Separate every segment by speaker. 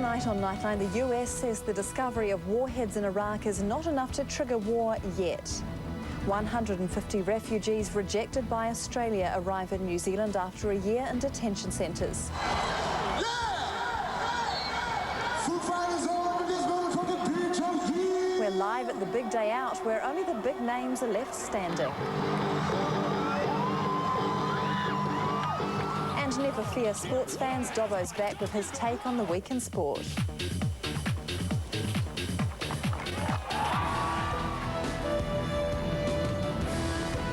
Speaker 1: Tonight on Nightline, the US says the discovery of warheads in Iraq is not enough to trigger war yet. 150 refugees rejected by Australia arrive in New Zealand after a year in detention centres. We're live at the big day out where only the big names are left standing. And never fear, sports fans, Dobbo's back with his take on the week in sport.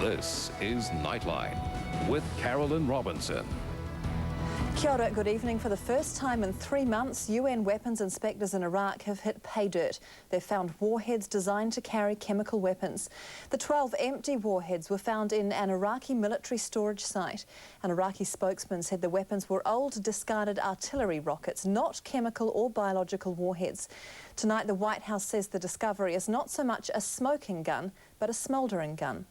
Speaker 2: This is Nightline with Carolyn Robinson.
Speaker 1: Kia ora, good evening. For the first time in 3 months, UN weapons inspectors in Iraq have hit pay dirt. They've found warheads designed to carry chemical weapons. The 12 empty warheads were found in an Iraqi military storage site. An Iraqi spokesman said the weapons were old, discarded artillery rockets, not chemical or biological warheads. Tonight, the White House says the discovery is not so much a smoking gun, but a smouldering gun.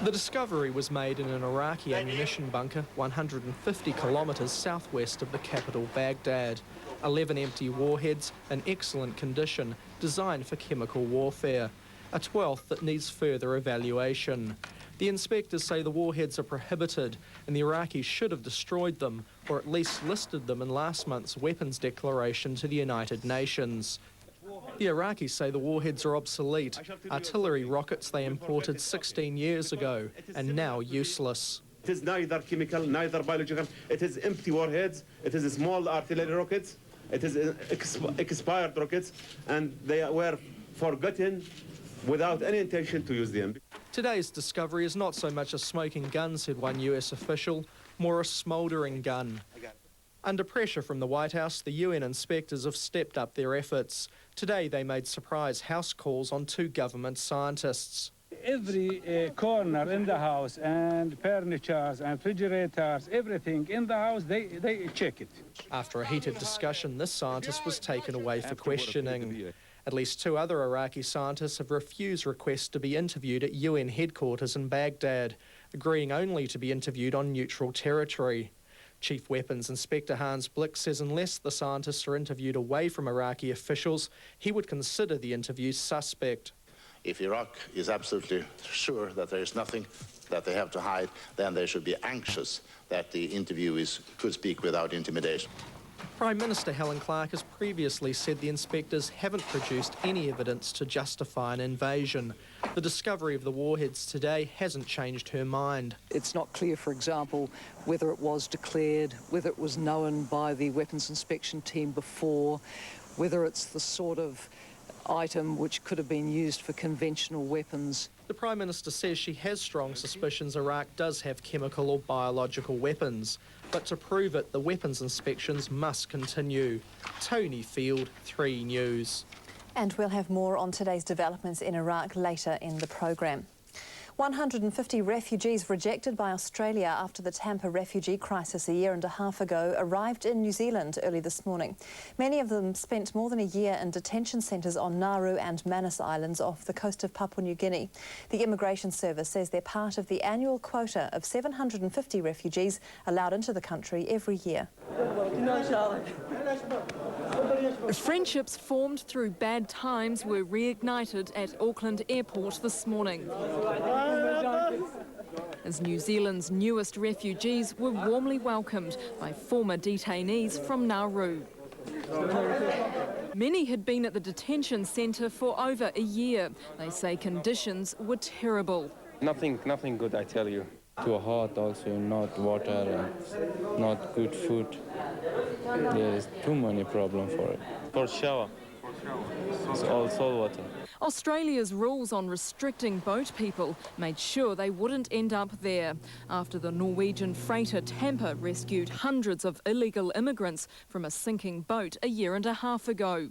Speaker 3: The discovery was made in an Iraqi ammunition bunker 150 kilometres southwest of the capital Baghdad. 11 empty warheads in excellent condition, designed for chemical warfare. A 12th that needs further evaluation. The inspectors say the warheads are prohibited and the Iraqis should have destroyed them, or at least listed them in last month's weapons declaration to the United Nations. The Iraqis say the warheads are obsolete, artillery rockets they imported 16 years ago and now useless.
Speaker 4: It is neither chemical, neither biological. It is empty warheads. It is small artillery rockets. It is expired rockets, and they were forgotten without any intention to use them.
Speaker 3: Today's discovery is not so much a smoking gun, said one US official, more a smouldering gun. Under pressure from the White House, the UN inspectors have stepped up their efforts. Today they made surprise house calls on 2 government scientists.
Speaker 5: Every corner in the house and furniture and refrigerators, everything in the house, they check it.
Speaker 3: After a heated discussion, this scientist was taken away for questioning. At least 2 other Iraqi scientists have refused requests to be interviewed at UN headquarters in Baghdad, agreeing only to be interviewed on neutral territory. Chief Weapons Inspector Hans Blick says unless the scientists are interviewed away from Iraqi officials, he would consider the interviews suspect.
Speaker 6: If Iraq is absolutely sure that there is nothing that they have to hide, then they should be anxious that the interviewees could speak without intimidation.
Speaker 3: Prime Minister Helen Clark has previously said the inspectors haven't produced any evidence to justify an invasion. The discovery of the warheads today hasn't changed her mind.
Speaker 7: It's not clear, for example, whether it was declared, whether it was known by the weapons inspection team before, whether it's the sort of item which could have been used for conventional weapons.
Speaker 3: The Prime Minister says she has strong suspicions Iraq does have chemical or biological weapons, but to prove it, the weapons inspections must continue. Tony Field, 3 News.
Speaker 1: And we'll have more on today's developments in Iraq later in the programme. 150 refugees rejected by Australia after the Tampa refugee crisis a year and a half ago arrived in New Zealand early this morning. Many of them spent more than a year in detention centres on Nauru and Manus Islands off the coast of Papua New Guinea. The Immigration Service says they're part of the annual quota of 750 refugees allowed into the country every year.
Speaker 8: Friendships formed through bad times were reignited at Auckland Airport this morning, as New Zealand's newest refugees were warmly welcomed by former detainees from Nauru. Many had been at the detention centre for over a year. They say conditions were terrible.
Speaker 9: Nothing good, I tell you. Too hot also, not water and not good food. There is too many problems for it. For shower, it's all salt water.
Speaker 8: Australia's rules on restricting boat people made sure they wouldn't end up there after the Norwegian freighter Tampa rescued hundreds of illegal immigrants from a sinking boat a year and a half ago.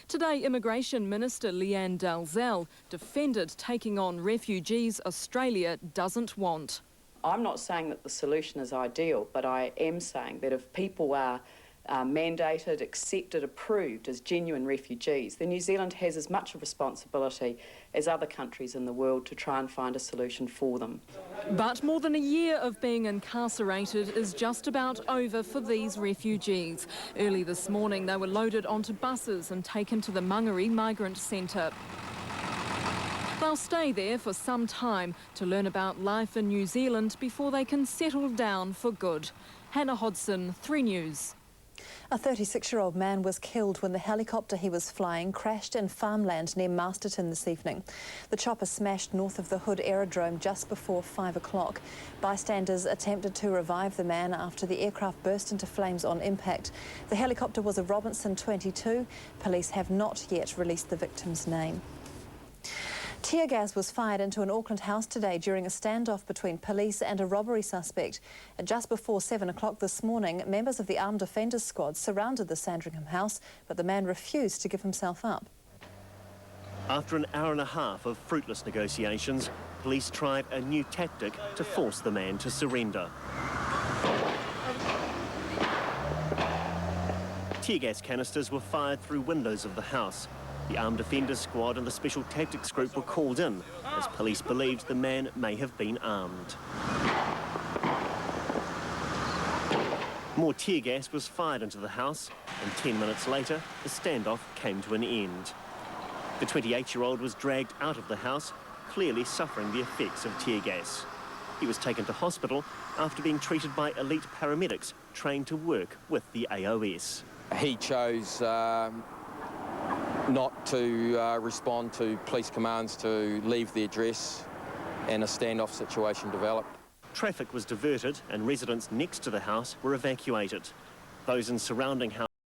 Speaker 8: Today, Immigration Minister Leanne Dalzell defended taking on refugees Australia doesn't want.
Speaker 10: I'm not saying that the solution is ideal, but I am saying that if people are mandated, accepted, approved as genuine refugees, then New Zealand has as much a responsibility as other countries in the world to try and find a solution for them.
Speaker 8: But more than a year of being incarcerated is just about over for these refugees. Early this morning they were loaded onto buses and taken to the Mangere Migrant Centre. They'll stay there for some time to learn about life in New Zealand before they can settle down for good. Hannah Hodson, 3 News.
Speaker 1: A 36-year-old man was killed when the helicopter he was flying crashed in farmland near Masterton this evening. The chopper smashed north of the Hood aerodrome just before 5 o'clock. Bystanders attempted to revive the man after the aircraft burst into flames on impact. The helicopter was a Robinson 22. Police have not yet released the victim's name. Tear gas was fired into an Auckland house today during a standoff between police and a robbery suspect. Just before 7 o'clock this morning, members of the Armed Defenders Squad surrounded the Sandringham house, but the man refused to give himself up.
Speaker 11: After an hour and a half of fruitless negotiations, police tried a new tactic to force the man to surrender. Tear gas canisters were fired through windows of the house. The Armed Defenders Squad and the Special Tactics Group were called in, as police believed the man may have been armed. More tear gas was fired into the house, and 10 minutes later, the standoff came to an end. The 28-year-old was dragged out of the house, clearly suffering the effects of tear gas. He was taken to hospital after being treated by elite paramedics trained to work with the AOS.
Speaker 12: He chose not to respond to police commands to leave the address, and a standoff situation developed.
Speaker 11: Traffic was diverted and residents next to the house were evacuated. Those in surrounding houses